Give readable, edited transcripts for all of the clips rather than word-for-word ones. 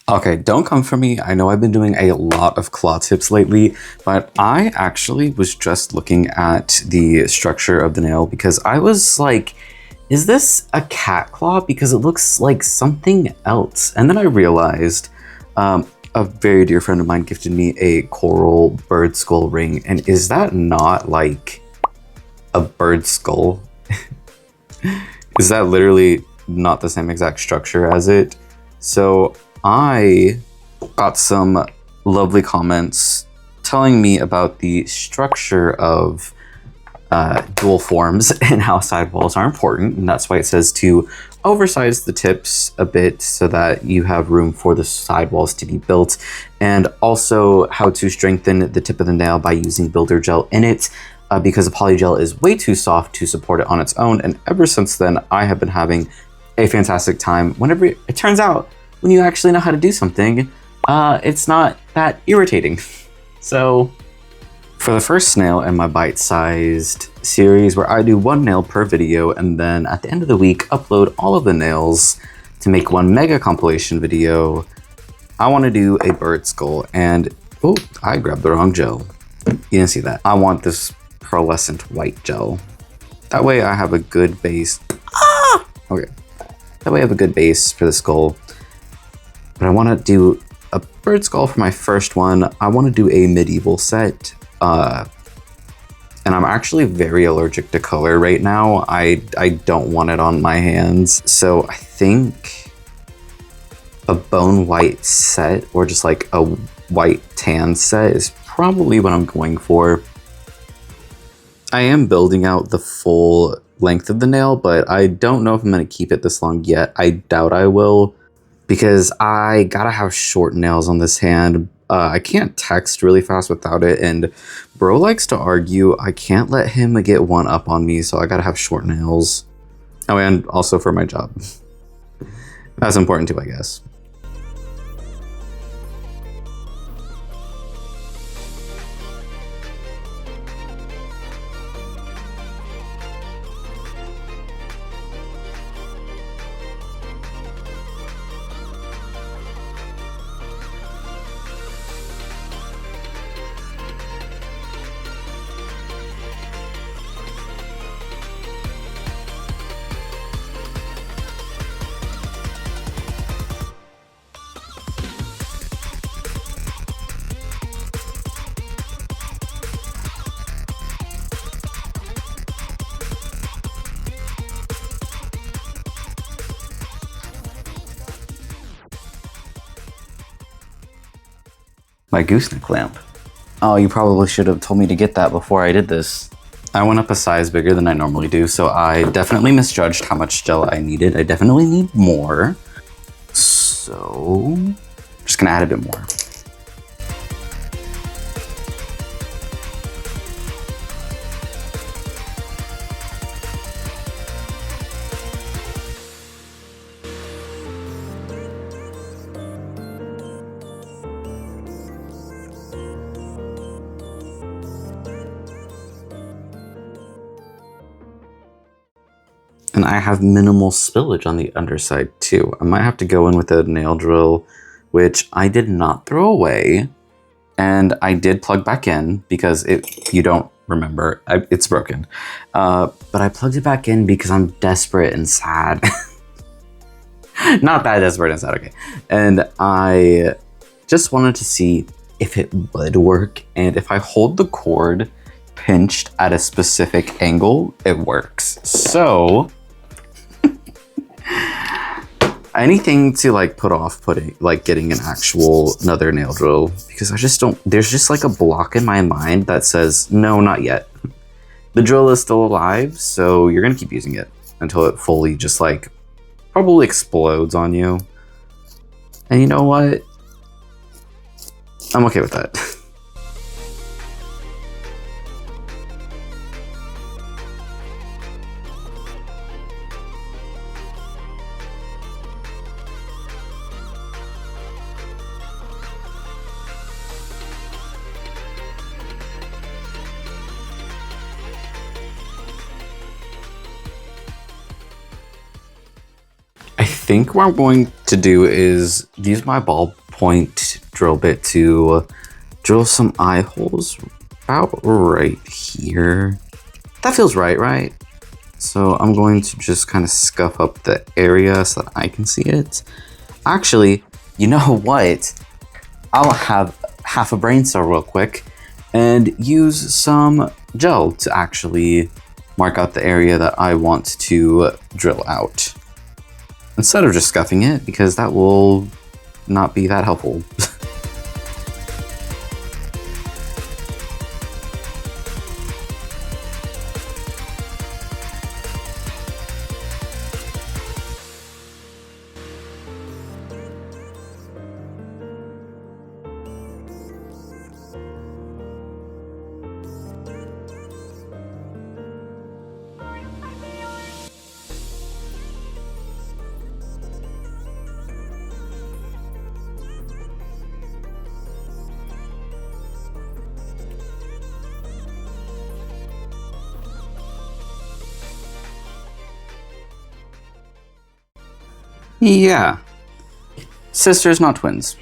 Okay, don't come for me. I know I've been doing a lot of claw tips lately, but I actually was just looking at the structure of the nail because I was like, is this a cat claw? Because it looks like something else. And then I realized a very dear friend of mine gifted me a coral bird skull ring. And is that not like a bird skull? Is that literally not the same exact structure as it? So I got some lovely comments telling me about the structure of dual forms and how sidewalls are important, and that's why it says to oversize the tips a bit so that you have room for the sidewalls to be built, and also how to strengthen the tip of the nail by using builder gel in it, because the polygel is way too soft to support it on its own. And ever since then, I have been having a fantastic time. Whenever it turns out, when you actually know how to do something, it's not that irritating. So for the first nail in my bite-sized series where I do one nail per video, and then at the end of the week upload all of the nails to make one mega compilation video, I want to do a bird skull. And oh, I grabbed the wrong gel. You didn't see that. I want this pearlescent white gel. That way I have a good base. Okay. That way I have a good base for the skull. But I want to do a bird skull for my first one. I want to do a medieval set. And I'm actually very allergic to color right now. I don't want it on my hands. So I think a bone white set, or just like a white tan set, is probably what I'm going for. I am building out the full length of the nail, but I don't know if I'm going to keep it this long yet. I doubt I will, because I gotta have short nails on this hand. I can't text really fast without it, and bro likes to argue. I can't let him get one up on me, so I gotta have short nails. Oh, and also for my job. That's important too, I guess. My gooseneck lamp. Oh, you probably should have told me to get that before I did this. I went up a size bigger than I normally do, so I definitely misjudged how much gel I needed. I definitely need more. So, I'm just gonna add a bit more. And I have minimal spillage on the underside too. I might have to go in with a nail drill, which I did not throw away. And I did plug back in because you don't remember, it's broken. But I plugged it back in because I'm desperate and sad. Not that desperate and sad, okay. And I just wanted to see if it would work. And if I hold the cord pinched at a specific angle, it works. So anything to like put off getting an actual another nail drill, because I just don't, there's just like a block in my mind that says, no, not yet. The drill is still alive, so you're gonna keep using it until it fully just like probably explodes on you. And you know what? I'm okay with that. think what I'm going to do is use my ballpoint drill bit to drill some eye holes about right here. That feels right? So I'm going to just kind of scuff up the area so that I can see it. Actually, you know what? I'll have half a brain cell real quick and use some gel to actually mark out the area that I want to drill out. Instead of just scuffing it, because that will not be that helpful. Yeah. Sisters, not twins.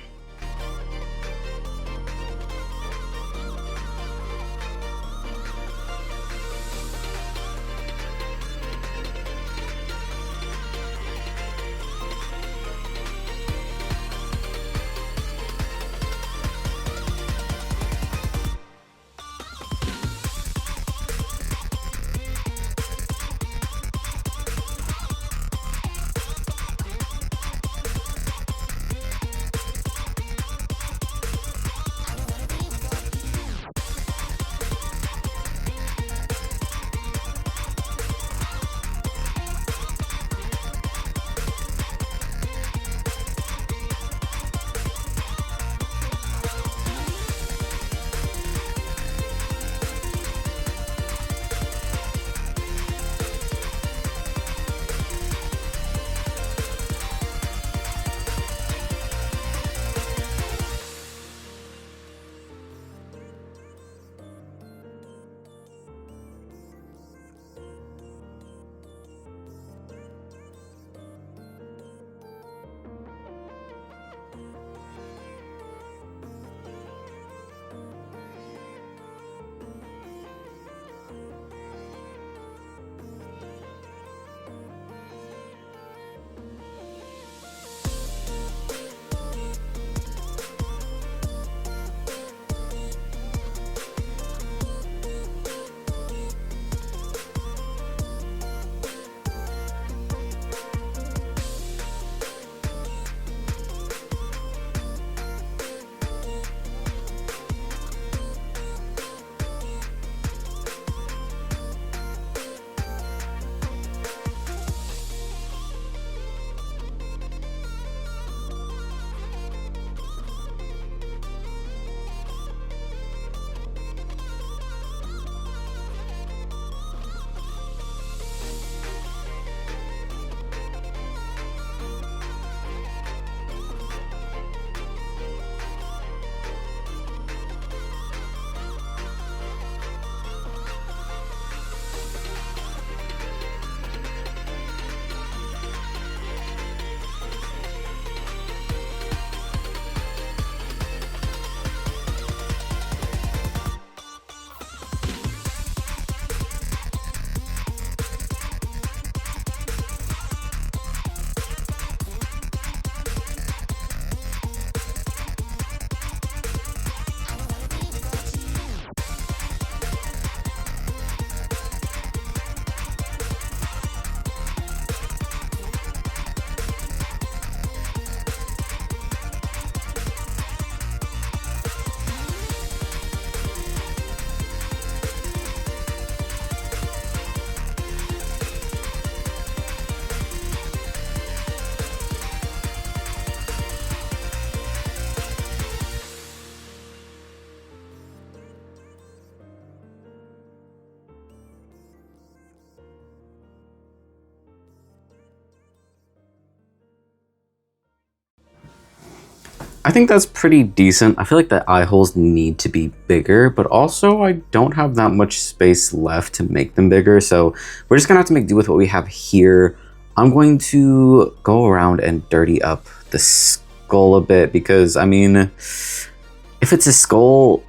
I think that's pretty decent. I feel like the eye holes need to be bigger, but also I don't have that much space left to make them bigger. So we're just gonna have to make do with what we have here. I'm going to go around and dirty up the skull a bit because, I mean, if it's a skull,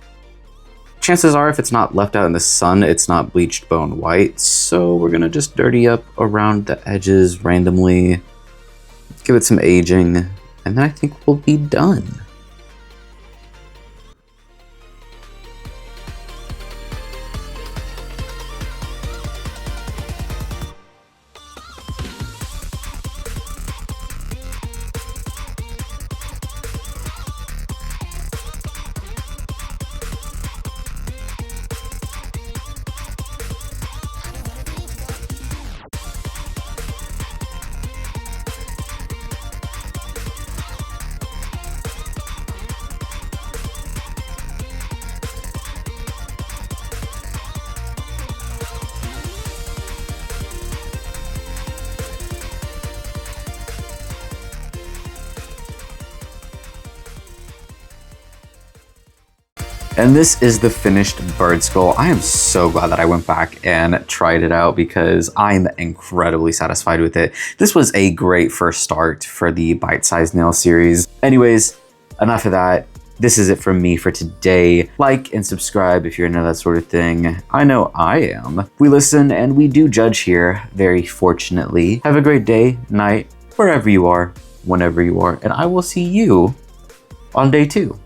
chances are if it's not left out in the sun, it's not bleached bone white. So we're gonna just dirty up around the edges randomly, give it some aging, and then I think we'll be done. And this is the finished bird skull. I am so glad that I went back and tried it out because I'm incredibly satisfied with it. This was a great first start for the bite-sized nail series. Anyways, enough of that. This is it from me for today. Like and subscribe if you're into that sort of thing. I know I am. We listen and we do judge here, very fortunately. Have a great day, night, wherever you are, whenever you are, and I will see you on day 2.